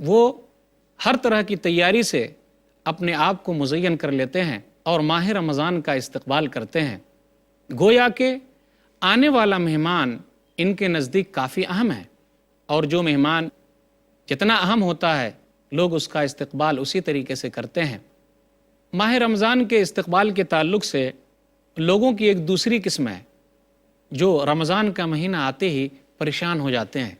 وہ ہر طرح کی تیاری سے اپنے آپ کو مزین کر لیتے ہیں اور ماہ رمضان کا استقبال کرتے ہیں۔ گویا کہ آنے والا مہمان ان کے نزدیک کافی اہم ہے، اور جو مہمان جتنا اہم ہوتا ہے لوگ اس کا استقبال اسی طریقے سے کرتے ہیں۔ ماہ رمضان کے استقبال کے تعلق سے لوگوں کی ایک دوسری قسم ہے جو رمضان کا مہینہ آتے ہی پریشان ہو جاتے ہیں۔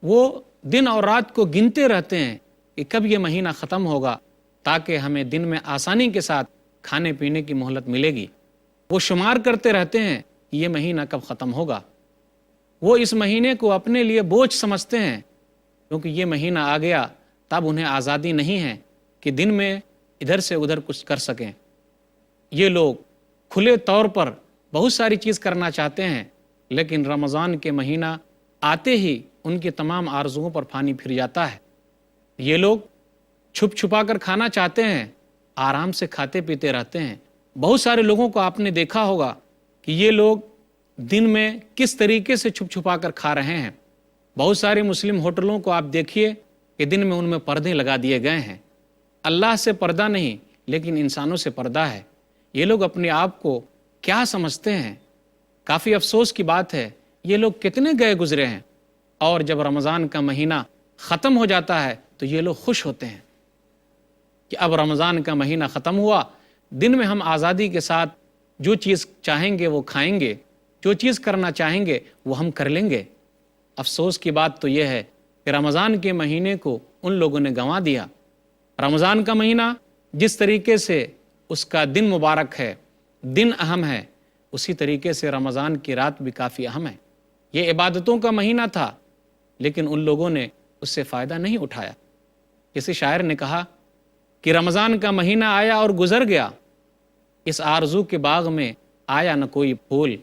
وہ دن اور رات کو گنتے رہتے ہیں کہ کب یہ مہینہ ختم ہوگا تاکہ ہمیں دن میں آسانی کے ساتھ کھانے پینے کی مہلت ملے گی۔ وہ شمار کرتے رہتے ہیں کہ یہ مہینہ کب ختم ہوگا۔ وہ اس مہینے کو اپنے لیے بوجھ سمجھتے ہیں، کیونکہ یہ مہینہ آ گیا تب انہیں آزادی نہیں ہے کہ دن میں ادھر سے ادھر کچھ کر سکیں۔ یہ لوگ کھلے طور پر بہت ساری چیز کرنا چاہتے ہیں، لیکن رمضان کے مہینہ آتے ہی ان کی تمام آرزوؤں پر پانی پھر جاتا ہے۔ یہ لوگ چھپ چھپا کر کھانا چاہتے ہیں، آرام سے کھاتے پیتے رہتے ہیں۔ بہت سارے لوگوں کو آپ نے دیکھا ہوگا کہ یہ لوگ دن میں کس طریقے سے چھپ چھپا کر کھا رہے ہیں۔ بہت سارے مسلم ہوٹلوں کو آپ دیکھیے کہ دن میں ان میں پردے لگا دیے گئے ہیں۔ اللہ سے پردہ نہیں، لیکن انسانوں سے پردہ ہے۔ یہ لوگ اپنے آپ کو کیا سمجھتے ہیں؟ کافی افسوس کی بات ہے، یہ لوگ کتنے گئے گزرے ہیں، اور جب رمضان کا مہینہ ختم ہو جاتا ہے تو یہ لوگ خوش ہوتے ہیں کہ اب رمضان کا مہینہ ختم ہوا، دن میں ہم آزادی کے ساتھ جو چیز چاہیں گے وہ کھائیں گے، جو چیز کرنا چاہیں گے وہ ہم کر لیں گے۔ افسوس کی بات تو یہ ہے کہ رمضان کے مہینے کو ان لوگوں نے گنوا دیا۔ رمضان کا مہینہ جس طریقے سے اس کا دن مبارک ہے، دن اہم ہے، اسی طریقے سے رمضان کی رات بھی کافی اہم ہے۔ یہ عبادتوں کا مہینہ تھا، لیکن ان لوگوں نے اس سے فائدہ نہیں اٹھایا۔ کسی شاعر نے کہا کہ رمضان کا مہینہ آیا اور گزر گیا، اس آرزو کے باغ میں آیا نہ کوئی پھول،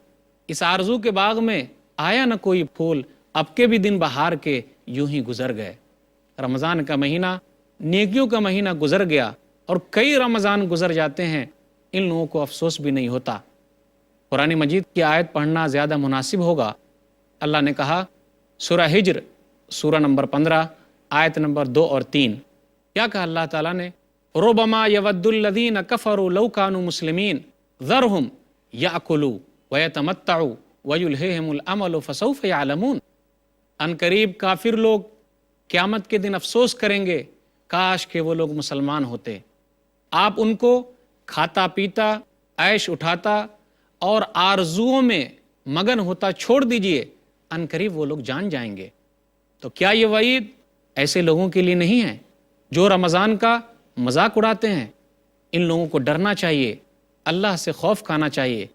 اس آرزو کے باغ میں آیا نہ کوئی پھول، اب کے بھی دن بہار کے یوں ہی گزر گئے۔ رمضان کا مہینہ نیکیوں کا مہینہ گزر گیا، اور کئی رمضان گزر جاتے ہیں، ان لوگوں کو افسوس بھی نہیں ہوتا۔ قرآن مجید کی آیت پڑھنا زیادہ مناسب ہوگا۔ اللہ نے کہا سورہ ہجر سورہ نمبر 15 آیت نمبر 2 اور 3، کیا کہا اللہ تعالیٰ نے؟ ربما یود الذین کفروا لو کانوا مسلمین ذرہم یاکلوا ویتمتعوا ویلہہم الامل فسوف یعلمون۔ ان قریب کافر لوگ قیامت کے دن افسوس کریں گے، کاش کہ وہ لوگ مسلمان ہوتے۔ آپ ان کو کھاتا پیتا، عیش اٹھاتا اور آرزوؤں میں مگن ہوتا چھوڑ دیجئے، ان قریب وہ لوگ جان جائیں گے۔ تو کیا یہ وعید ایسے لوگوں کے لیے نہیں ہے جو رمضان کا مذاق اڑاتے ہیں؟ ان لوگوں کو ڈرنا چاہیے، اللہ سے خوف کھانا چاہیے۔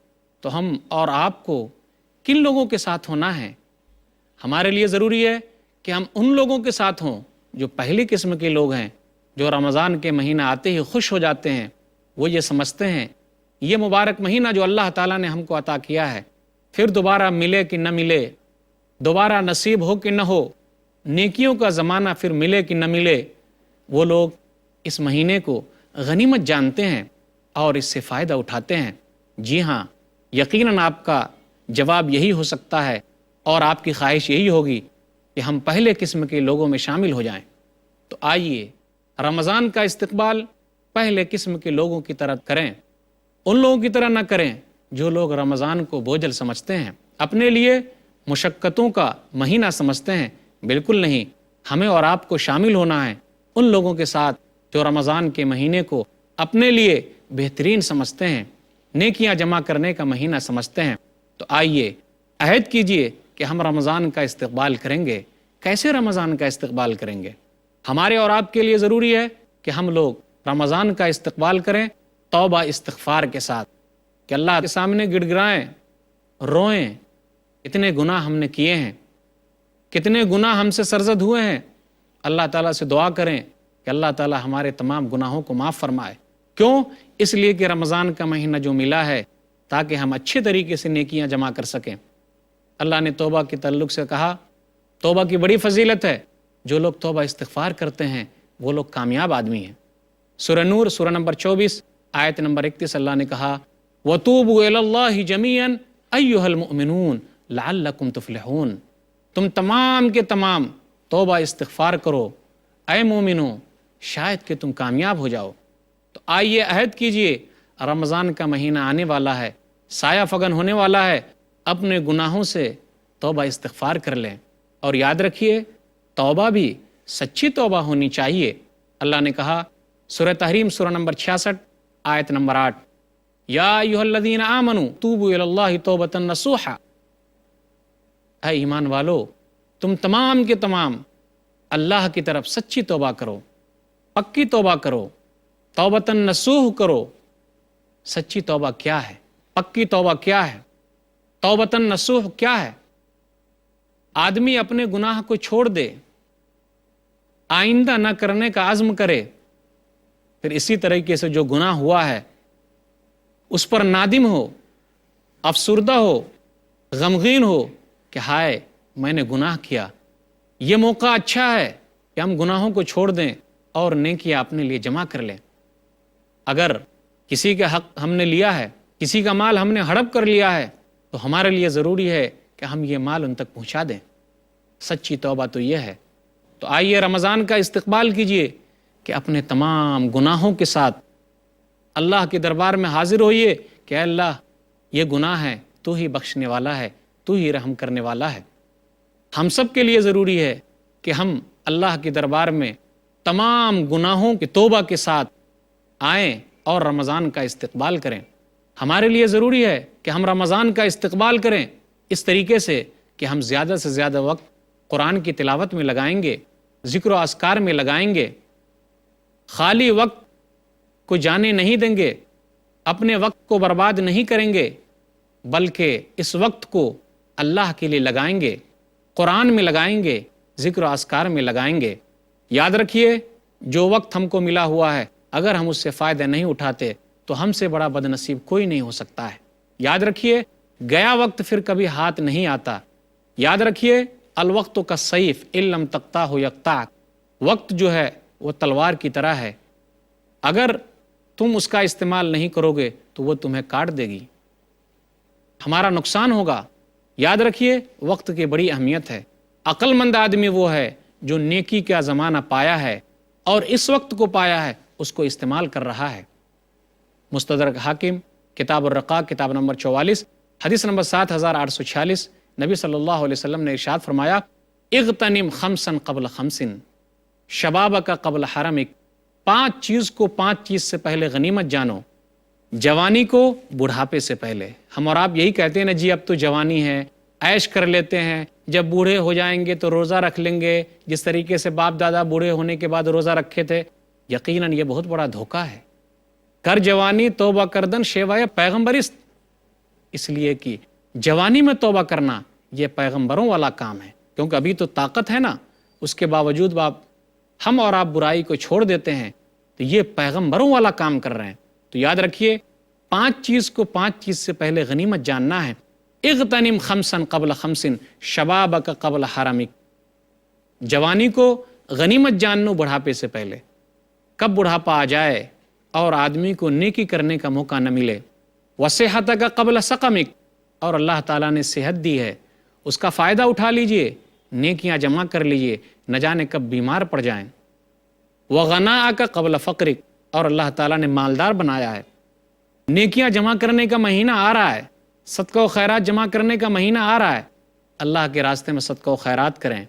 تو ہم اور آپ کو کن لوگوں کے ساتھ ہونا ہے؟ ہمارے لیے ضروری ہے کہ ہم ان لوگوں کے ساتھ ہوں جو پہلی قسم کے لوگ ہیں، جو رمضان کے مہینہ آتے ہی خوش ہو جاتے ہیں۔ وہ یہ سمجھتے ہیں یہ مبارک مہینہ جو اللہ تعالیٰ نے ہم کو عطا کیا ہے، پھر دوبارہ ملے کہ نہ ملے، دوبارہ نصیب ہو کہ نہ ہو، نیکیوں کا زمانہ پھر ملے کہ نہ ملے، وہ لوگ اس مہینے کو غنیمت جانتے ہیں اور اس سے فائدہ اٹھاتے ہیں۔ جی ہاں، یقیناً آپ کا جواب یہی ہو سکتا ہے، اور آپ کی خواہش یہی ہوگی کہ ہم پہلے قسم کے لوگوں میں شامل ہو جائیں۔ تو آئیے رمضان کا استقبال پہلے قسم کے لوگوں کی طرح کریں، ان لوگوں کی طرح نہ کریں جو لوگ رمضان کو بوجھل سمجھتے ہیں، اپنے لیے مشقتوں کا مہینہ سمجھتے ہیں۔ بالکل نہیں، ہمیں اور آپ کو شامل ہونا ہے ان لوگوں کے ساتھ جو رمضان کے مہینے کو اپنے لیے بہترین سمجھتے ہیں، نیکیاں جمع کرنے کا مہینہ سمجھتے ہیں۔ تو آئیے عہد کیجئے کہ ہم رمضان کا استقبال کریں گے۔ کیسے رمضان کا استقبال کریں گے؟ ہمارے اور آپ کے لیے ضروری ہے کہ ہم لوگ رمضان کا استقبال کریں توبہ استغفار کے ساتھ، کہ اللہ کے سامنے گڑ گڑائیں، روئیں، اتنے گناہ ہم نے کیے ہیں، کتنے گناہ ہم سے سرزد ہوئے ہیں۔ اللہ تعالیٰ سے دعا کریں کہ اللہ تعالیٰ ہمارے تمام گناہوں کو معاف فرمائے۔ کیوں؟ اس لیے کہ رمضان کا مہینہ جو ملا ہے تاکہ ہم اچھے طریقے سے نیکیاں جمع کر سکیں۔ اللہ نے توبہ کے تعلق سے کہا، توبہ کی بڑی فضیلت ہے، جو لوگ توبہ استغفار کرتے ہیں وہ لوگ کامیاب آدمی ہیں۔ سورہ نور سورہ نمبر 24 آیت نمبر 31 اللہ نے کہا وَتُوبُوا إِلَى اللَّهِ جَمِيعًا أَيُّهَا الْمُؤْمِنُونَ لَعَلَّكُمْ تُفْلِحُونَ۔ تم تمام کے تمام توبہ استغفار کرو، اے مومنو شاید کہ تم کامیاب ہو جاؤ۔ تو آئیے عہد کیجئے، رمضان کا مہینہ آنے والا ہے، سایہ فگن ہونے والا ہے، اپنے گناہوں سے توبہ استغفار کر لیں، اور یاد رکھیے توبہ بھی سچی توبہ ہونی چاہیے۔ اللہ نے کہا سورہ تحریم سورہ نمبر 66 آیت نمبر 8، یا ایھا الذین آمنوا توبوا الی اللہ توبۃ نصوحا، اے ایمان والو تم تمام کے تمام اللہ کی طرف سچی توبہ کرو، پکی توبہ کرو، توبۃ نصوح کرو۔ سچی توبہ کیا ہے؟ پکی توبہ کیا ہے؟ توبۃ نصوح کیا ہے؟ آدمی اپنے گناہ کو چھوڑ دے، آئندہ نہ کرنے کا عزم کرے، پھر اسی طریقے سے جو گناہ ہوا ہے اس پر نادم ہو، افسردہ ہو، غمگین ہو کہ ہائے میں نے گناہ کیا۔ یہ موقع اچھا ہے کہ ہم گناہوں کو چھوڑ دیں اور نیکیاں اپنے لیے جمع کر لیں۔ اگر کسی کا حق ہم نے لیا ہے، کسی کا مال ہم نے ہڑپ کر لیا ہے، تو ہمارے لیے ضروری ہے کہ ہم یہ مال ان تک پہنچا دیں۔ سچی توبہ تو یہ ہے۔ تو آئیے رمضان کا استقبال کیجئے کہ اپنے تمام گناہوں کے ساتھ اللہ کے دربار میں حاضر ہوئیے کہ اے اللہ یہ گناہ ہے، تو ہی بخشنے والا ہے، تو ہی رحم کرنے والا ہے۔ ہم سب کے لیے ضروری ہے کہ ہم اللہ کے دربار میں تمام گناہوں کی توبہ کے ساتھ آئیں اور رمضان کا استقبال کریں۔ ہمارے لیے ضروری ہے کہ ہم رمضان کا استقبال کریں اس طریقے سے کہ ہم زیادہ سے زیادہ وقت قرآن کی تلاوت میں لگائیں گے، ذکر و اذکار میں لگائیں گے، خالی وقت کو جانے نہیں دیں گے، اپنے وقت کو برباد نہیں کریں گے، بلکہ اس وقت کو اللہ کے لیے لگائیں گے، قرآن میں لگائیں گے، ذکر و اذکار میں لگائیں گے۔ یاد رکھیے جو وقت ہم کو ملا ہوا ہے اگر ہم اس سے فائدہ نہیں اٹھاتے تو ہم سے بڑا بد نصیب کوئی نہیں ہو سکتا ہے۔ یاد رکھیے گیا وقت پھر کبھی ہاتھ نہیں آتا۔ یاد رکھیے الوقت کالسیف ان لم تقطعہ یقطعک، وقت جو ہے وہ تلوار کی طرح ہے، اگر تم اس کا استعمال نہیں کرو گے تو وہ تمہیں کاٹ دے گی، ہمارا نقصان ہوگا۔ یاد رکھیے وقت کی بڑی اہمیت ہے۔ عقل مند آدمی وہ ہے جو نیکی کا زمانہ پایا ہے اور اس وقت کو پایا ہے، اس کو استعمال کر رہا ہے۔ مستدرک حاکم کتاب الرقاق کتاب نمبر 44 حدیث نمبر 7846، نبی صلی اللہ علیہ وسلم نے ارشاد فرمایا اغتنم خمسا قبل خمس شبابک قبل حرمک، 5 چیز کو 5 چیز سے پہلے غنیمت جانو، جوانی کو بڑھاپے سے پہلے۔ ہم اور آپ یہی کہتے ہیں نا جی اب تو جوانی ہے، عیش کر لیتے ہیں، جب بوڑھے ہو جائیں گے تو روزہ رکھ لیں گے، جس طریقے سے باپ دادا بوڑھے ہونے کے بعد روزہ رکھے تھے۔ یقیناً یہ بہت بڑا دھوکہ ہے۔ کر جوانی توبہ کردن شیوائے پیغمبرست، اس لیے کہ جوانی میں توبہ کرنا یہ پیغمبروں والا کام ہے، کیونکہ ابھی تو طاقت ہے نا، اس کے باوجود ہم اور آپ برائی کو چھوڑ دیتے ہیں، تو یہ پیغمبروں والا کام کر رہے ہیں۔ تو یاد رکھیے 5 چیز کو 5 چیز سے پہلے غنیمت جاننا ہے۔ اغتنم خمسا قبل خمس شبابک قبل حرمک، جوانی کو غنیمت جانو بڑھاپے سے پہلے۔ کب بڑھاپا آ جائے اور آدمی کو نیکی کرنے کا موقع نہ ملے، وصحتک قبل سقمک، اور اللہ تعالیٰ نے صحت دی ہے اس کا فائدہ اٹھا لیجئے، نیکیاں جمع کر لیجئے، نہ جانے کب بیمار پڑ جائیں۔ وغناءک قبل فقرک، اور اللہ تعالیٰ نے مالدار بنایا ہے، نیکیاں جمع کرنے کا مہینہ آ رہا ہے، صدقہ و خیرات جمع کرنے کا مہینہ آ رہا ہے، اللہ کے راستے میں صدقہ و خیرات کریں،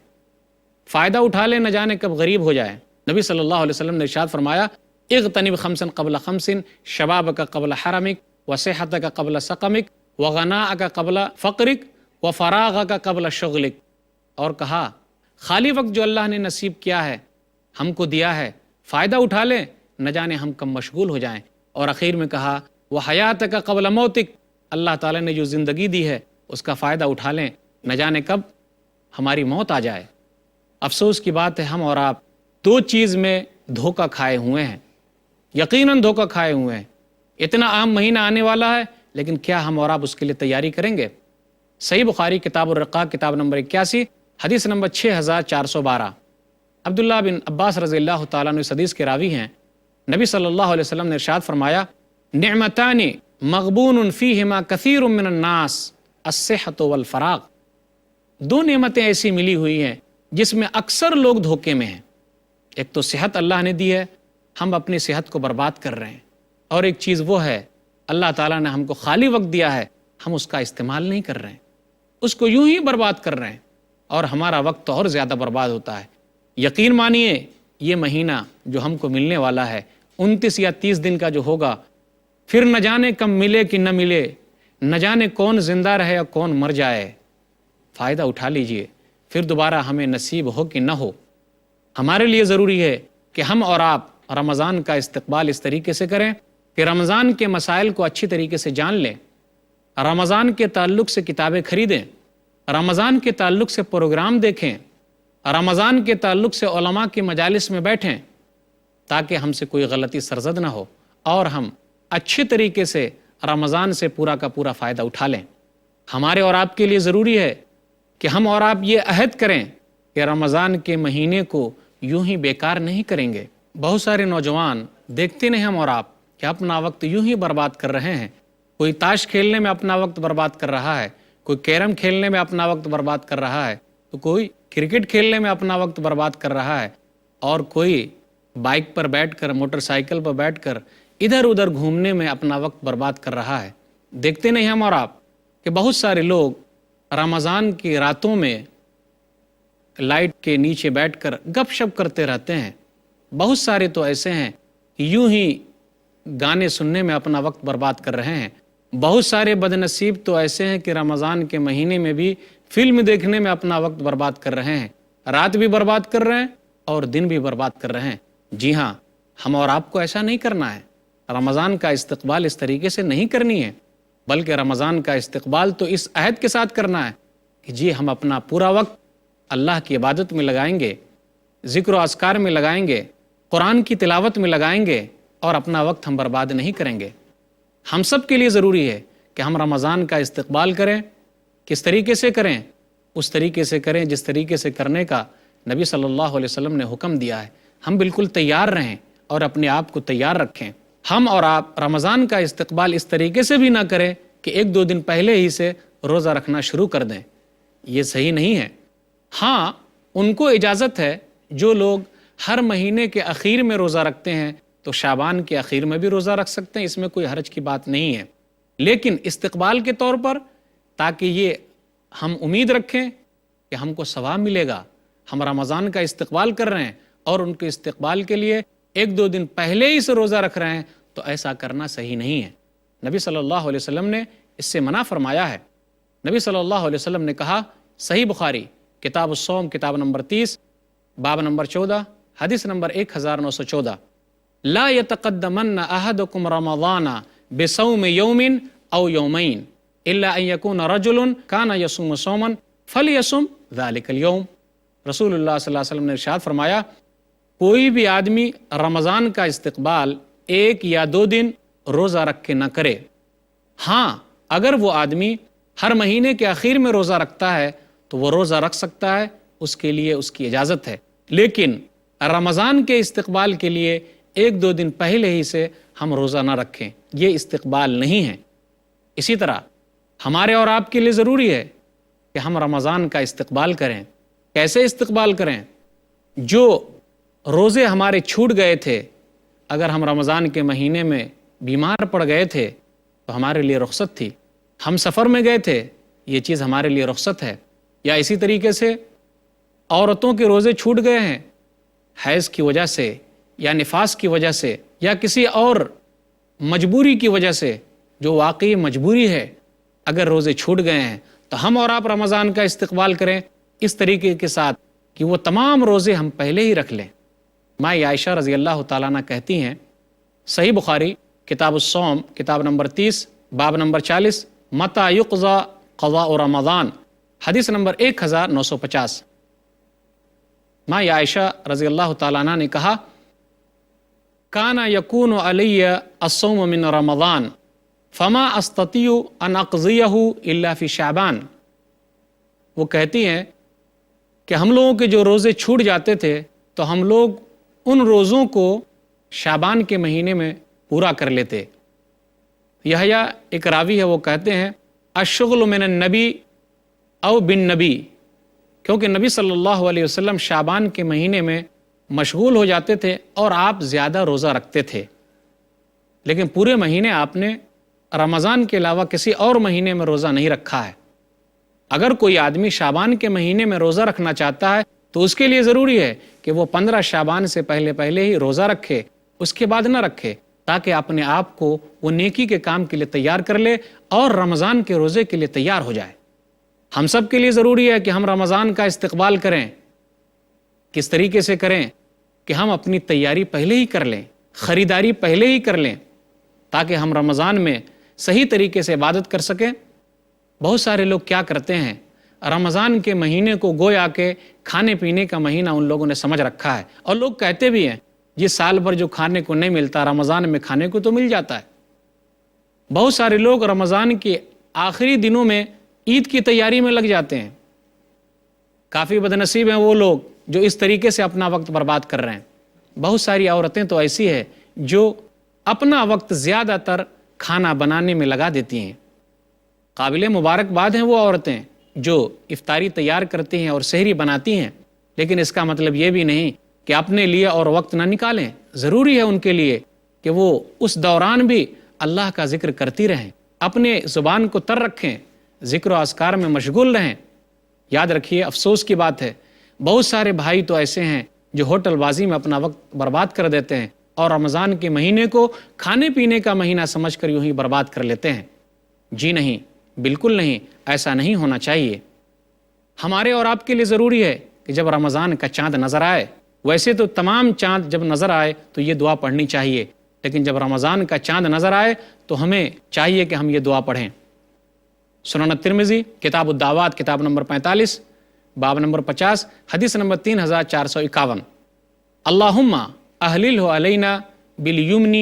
فائدہ اٹھا لیں، نہ جانے کب غریب ہو جائے۔ نبی صلی اللہ علیہ وسلم نے ارشاد فرمایا اغتنم خمسا قبل خمس شبابک قبل حرمک وصحتک قبل سقمک وغناءک قبل فقرک وفراغک قبل شغلک، اور کہا خالی وقت جو اللہ نے نصیب کیا ہے، ہم کو دیا ہے، فائدہ اٹھا لیں، نہ جانے ہم کب مشغول ہو جائیں۔ اور اخیر میں کہا وحیاتک قبل موتک، اللہ تعالیٰ نے جو زندگی دی ہے اس کا فائدہ اٹھا لیں، نہ جانے کب ہماری موت آ جائے۔ افسوس کی بات ہے ہم اور آپ 2 چیز میں دھوکہ کھائے ہوئے ہیں، یقیناً دھوکہ کھائے ہوئے ہیں۔ اتنا عام مہینہ آنے والا ہے، لیکن کیا ہم اور آپ اس کے لیے تیاری کریں گے؟ صحیح بخاری کتاب الرقاق کتاب نمبر 81 حدیث نمبر 6412، عبداللہ بن عباس رضی اللہ تعالیٰ عنہ اس حدیث کے راوی ہیں۔ نبی صلی اللہ علیہ وسلم نے ارشاد فرمایا نعمتان مغبون فیہما کثیر من الناس الصحۃ والفراغ، 2 نعمتیں ایسی ملی ہوئی ہیں جس میں اکثر لوگ دھوکے میں ہیں۔ ایک تو صحت اللہ نے دی ہے، ہم اپنی صحت کو برباد کر رہے ہیں، اور ایک چیز وہ ہے اللہ تعالیٰ نے ہم کو خالی وقت دیا ہے، ہم اس کا استعمال نہیں کر رہے ہیں، اس کو یوں ہی برباد کر رہے ہیں، اور ہمارا وقت تو اور زیادہ برباد ہوتا ہے۔ یقین مانیے یہ مہینہ جو ہم کو ملنے والا ہے 29 یا 30 دن کا جو ہوگا، پھر نہ جانے کب ملے کہ نہ ملے، نہ جانے کون زندہ رہے اور کون مر جائے۔ فائدہ اٹھا لیجئے، پھر دوبارہ ہمیں نصیب ہو کہ نہ ہو۔ ہمارے لیے ضروری ہے کہ ہم اور آپ رمضان کا استقبال اس طریقے سے کریں کہ رمضان کے مسائل کو اچھی طریقے سے جان لیں، رمضان کے تعلق سے کتابیں خریدیں، رمضان کے تعلق سے پروگرام دیکھیں، رمضان کے تعلق سے علماء کی مجالس میں بیٹھیں، تاکہ ہم سے کوئی غلطی سرزد نہ ہو اور ہم اچھے طریقے سے رمضان سے پورا کا پورا فائدہ اٹھا لیں۔ ہمارے اور آپ کے لیے ضروری ہے کہ ہم اور آپ یہ عہد کریں کہ رمضان کے مہینے کو یوں ہی بیکار نہیں کریں گے۔ بہت سارے نوجوان دیکھتے نہیں ہم اور آپ کہ اپنا وقت یوں ہی برباد کر رہے ہیں، کوئی تاش کھیلنے میں اپنا وقت برباد کر رہا ہے، کوئی کیرم کھیلنے میں اپنا وقت برباد کر رہا ہے، تو کوئی کرکٹ کھیلنے میں اپنا وقت برباد کر رہا ہے، اور کوئی بائک پر بیٹھ کر، موٹر سائیکل پر بیٹھ کر ادھر ادھر گھومنے میں اپنا وقت برباد کر رہا ہے۔ دیکھتے نہیں ہم اور آپ کہ بہت سارے لوگ رمضان کی راتوں میں لائٹ کے نیچے بیٹھ کر گپ شپ کرتے رہتے ہیں، بہت سارے تو ایسے ہیں کہ یوں ہی گانے سننے میں اپنا وقت برباد کر رہے ہیں، بہت سارے بدنصیب تو ایسے ہیں کہ رمضان کے مہینے میں بھی فلم دیکھنے میں اپنا وقت برباد کر رہے ہیں، رات بھی برباد کر رہے ہیں اور دن بھی برباد کر رہے ہیں۔ جی ہاں، ہم اور آپ کو ایسا نہیں کرنا ہے، رمضان کا استقبال اس طریقے سے نہیں کرنی ہے، بلکہ رمضان کا استقبال تو اس عہد کے ساتھ کرنا ہے کہ جی ہم اپنا پورا وقت اللہ کی عبادت میں لگائیں گے، ذکر و اذکار میں لگائیں گے، قرآن کی تلاوت میں لگائیں گے، اور اپنا وقت ہم برباد نہیں کریں گے۔ ہم سب کے لیے ضروری ہے کہ ہم رمضان کا استقبال کریں۔ کس طریقے سے کریں؟ اس طریقے سے کریں جس طریقے سے کرنے کا نبی صلی اللہ علیہ وسلم نے حکم دیا ہے۔ ہم بالکل تیار رہیں اور اپنے آپ کو تیار رکھیں۔ ہم اور آپ رمضان کا استقبال اس طریقے سے بھی نہ کریں کہ 1-2 دن پہلے ہی سے روزہ رکھنا شروع کر دیں، یہ صحیح نہیں ہے۔ ہاں، ان کو اجازت ہے جو لوگ ہر مہینے کے اخیر میں روزہ رکھتے ہیں تو شعبان کے اخیر میں بھی روزہ رکھ سکتے ہیں، اس میں کوئی حرج کی بات نہیں ہے، لیکن استقبال کے طور پر تاکہ یہ ہم امید رکھیں کہ ہم کو ثواب ملے گا، ہم رمضان کا استقبال کر رہے ہیں اور ان کے استقبال کے لیے 1-2 دن پہلے ہی سے روزہ رکھ رہے ہیں، تو ایسا کرنا صحیح نہیں ہے۔ نبی صلی اللہ علیہ وسلم نے اس سے منع فرمایا ہے۔ نبی صلی اللہ علیہ وسلم نے کہا، صحیح بخاری کتاب الصوم کتاب نمبر 30 باب نمبر 14 حدیث نمبر 1914، لا يتقدمن احدكم رمضان بصوم يوم او يومين الا ان يكون رجل كان يصوم صوما فليصم ذلك اليوم۔ رسول اللہ صلی اللہ علیہ وسلم نے ارشاد فرمایا، کوئی بھی آدمی رمضان کا استقبال 1 یا 2 دن روزہ رکھ کے نہ کرے۔ ہاں، اگر وہ آدمی ہر مہینے کے اخیر میں روزہ رکھتا ہے تو وہ روزہ رکھ سکتا ہے، اس کے لیے اس کی اجازت ہے، لیکن رمضان کے استقبال کے لیے 1-2 دن پہلے ہی سے ہم روزہ نہ رکھیں، یہ استقبال نہیں ہے۔ اسی طرح ہمارے اور آپ کے لیے ضروری ہے کہ ہم رمضان کا استقبال کریں۔ کیسے استقبال کریں؟ جو روزے ہمارے چھوٹ گئے تھے، اگر ہم رمضان کے مہینے میں بیمار پڑ گئے تھے تو ہمارے لیے رخصت تھی، ہم سفر میں گئے تھے، یہ چیز ہمارے لیے رخصت ہے، یا اسی طریقے سے عورتوں کے روزے چھوٹ گئے ہیں حیض کی وجہ سے یا نفاس کی وجہ سے یا کسی اور مجبوری کی وجہ سے، جو واقعی مجبوری ہے، اگر روزے چھوٹ گئے ہیں تو ہم اور آپ رمضان کا استقبال کریں اس طریقے کے ساتھ کہ وہ تمام روزے ہم پہلے ہی رکھ لیں۔ ماں عائشہ رضی اللہ تعالیٰ عنہ کہتی ہیں، صحیح بخاری کتاب الصوم کتاب نمبر 30 باب نمبر 40 متى يقضى قضاء رمضان حدیث نمبر 1950۔ ماں عائشہ رضی اللہ تعالیٰ عنہ نے کہا، کان یکون علی الصوم من رمضان فما استطیع ان اقضیہ الا فی شعبان۔ وہ کہتی ہیں کہ ہم لوگوں کے جو روزے چھوٹ جاتے تھے تو ہم لوگ ان روزوں کو شعبان کے مہینے میں پورا کر لیتے۔ یحییٰ ایک راوی ہے، وہ کہتے ہیں، الشغل من النبی او بن نبی، کیونکہ نبی صلی اللہ علیہ وسلم شعبان کے مہینے میں مشغول ہو جاتے تھے اور آپ زیادہ روزہ رکھتے تھے، لیکن پورے مہینے آپ نے رمضان کے علاوہ کسی اور مہینے میں روزہ نہیں رکھا ہے۔ اگر کوئی آدمی شعبان کے مہینے میں روزہ رکھنا چاہتا ہے تو اس کے لیے ضروری ہے کہ وہ 15 شعبان سے پہلے ہی روزہ رکھے، اس کے بعد نہ رکھے، تاکہ اپنے آپ کو وہ نیکی کے کام کے لیے تیار کر لے اور رمضان کے روزے کے لیے تیار ہو جائے۔ ہم سب کے لیے ضروری ہے کہ ہم رمضان کا استقبال کریں۔ کس طریقے سے کریں کہ ہم اپنی تیاری پہلے ہی کر لیں، خریداری پہلے ہی کر لیں، تاکہ ہم رمضان میں صحیح طریقے سے عبادت کر سکیں۔ بہت سارے لوگ کیا کرتے ہیں، رمضان کے مہینے کو گویا کہ کھانے پینے کا مہینہ ان لوگوں نے سمجھ رکھا ہے، اور لوگ کہتے بھی ہیں یہ سال بھر جو کھانے کو نہیں ملتا رمضان میں کھانے کو تو مل جاتا ہے۔ بہت سارے لوگ رمضان کے آخری دنوں میں عید کی تیاری میں لگ جاتے ہیں۔ کافی بدنصیب ہیں وہ لوگ جو اس طریقے سے اپنا وقت برباد کر رہے ہیں۔ بہت ساری عورتیں تو ایسی ہیں جو اپنا وقت زیادہ تر کھانا بنانے میں لگا دیتی ہیں۔ قابل مبارکباد ہیں وہ عورتیں جو افطاری تیار کرتی ہیں اور سحری بناتی ہیں، لیکن اس کا مطلب یہ بھی نہیں کہ اپنے لیے اور وقت نہ نکالیں۔ ضروری ہے ان کے لیے کہ وہ اس دوران بھی اللہ کا ذکر کرتی رہیں، اپنے زبان کو تر رکھیں، ذکر و اذکار میں مشغول رہیں۔ یاد رکھیے، افسوس کی بات ہے، بہت سارے بھائی تو ایسے ہیں جو ہوٹل بازی میں اپنا وقت برباد کر دیتے ہیں اور رمضان کے مہینے کو کھانے پینے کا مہینہ سمجھ کر یوں ہی برباد کر لیتے ہیں۔ جی نہیں، بالکل نہیں، ایسا نہیں ہونا چاہیے۔ ہمارے اور آپ کے لیے ضروری ہے کہ جب رمضان کا چاند نظر آئے، ویسے تو تمام چاند جب نظر آئے تو یہ دعا پڑھنی چاہیے، لیکن جب رمضان کا چاند نظر آئے تو ہمیں چاہیے کہ ہم یہ دعا پڑھیں۔ سنن الترمذی کتاب الدعوات کتاب نمبر 45 باب نمبر 50 حدیث نمبر 3451، اللہم اہللہ علینا بالیمن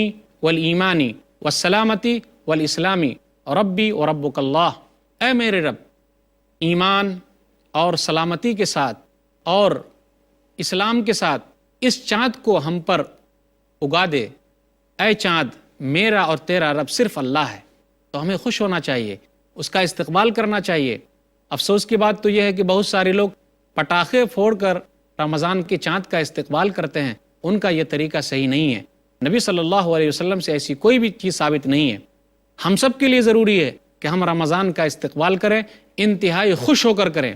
والایمان والسلامتی والاسلامی ربی و ربک اللہ۔ اے میرے رب، ایمان اور سلامتی کے ساتھ اور اسلام کے ساتھ اس چاند کو ہم پر اگا دے۔ اے چاند، میرا اور تیرا رب صرف اللہ ہے۔ تو ہمیں خوش ہونا چاہیے، اس کا استقبال کرنا چاہیے۔ افسوس کی بات تو یہ ہے کہ بہت سارے لوگ پٹاخے پھوڑ کر رمضان کے چاند کا استقبال کرتے ہیں، ان کا یہ طریقہ صحیح نہیں ہے۔ نبی صلی اللہ علیہ وسلم سے ایسی کوئی بھی چیز ثابت نہیں ہے۔ ہم سب کے لیے ضروری ہے کہ ہم رمضان کا استقبال کریں، انتہائی خوش ہو کر کریں،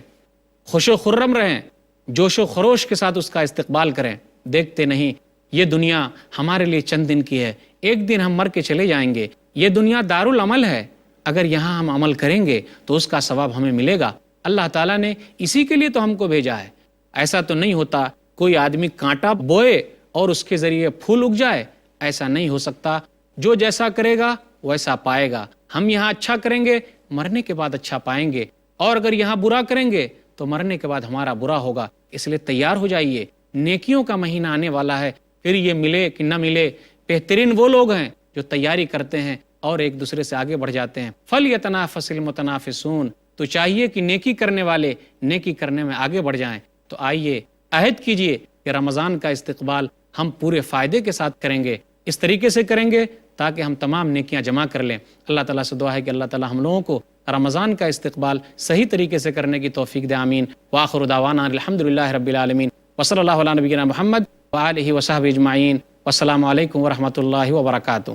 خوش و خرم رہیں، جوش و خروش کے ساتھ اس کا استقبال کریں۔ دیکھتے نہیں، یہ دنیا ہمارے لیے چند دن کی ہے، ایک دن ہم مر کے چلے جائیں گے۔ یہ دنیا دارالعمل ہے، اگر یہاں ہم عمل کریں گے تو اس کا ثواب ہمیں ملے گا۔ اللہ تعالیٰ نے اسی کے لیے تو ہم کو بھیجا ہے۔ ایسا تو نہیں ہوتا کوئی آدمی کانٹا بوئے اور اس کے ذریعے پھول اگ جائے، ایسا نہیں ہو سکتا۔ جو جیسا کرے گا ویسا پائے گا۔ ہم یہاں اچھا کریں گے، مرنے کے بعد اچھا پائیں گے، اور اگر یہاں برا کریں گے تو مرنے کے بعد ہمارا برا ہوگا۔ اس لیے تیار ہو جائیے، نیکیوں کا مہینہ آنے والا ہے، پھر یہ ملے کہ نہ ملے۔ بہترین وہ لوگ ہیں جو تیاری کرتے ہیں اور ایک دوسرے سے آگے بڑھ جاتے ہیں۔ فَلْيَتَنَافَسِ الْمُتَنَافِسُونَ، تو چاہیے کہ نیکی کرنے والے نیکی کرنے میں آگے بڑھ جائیں۔ تو آئیے عہد کیجئے کہ رمضان کا استقبال ہم پورے فائدے کے ساتھ کریں گے، اس طریقے سے کریں گے تاکہ ہم تمام نیکیاں جمع کر لیں۔ اللہ تعالیٰ سے دعا ہے کہ اللہ تعالیٰ ہم لوگوں کو رمضان کا استقبال صحیح طریقے سے کرنے کی توفیق دے، آمین۔ وآخر دعوانا الحمدللہ رب العالمین، وصلی اللہ علی نبینا محمد وآلہ وصحبہ اجمعین، والسلام علیکم ورحمۃ اللہ وبرکاتہ۔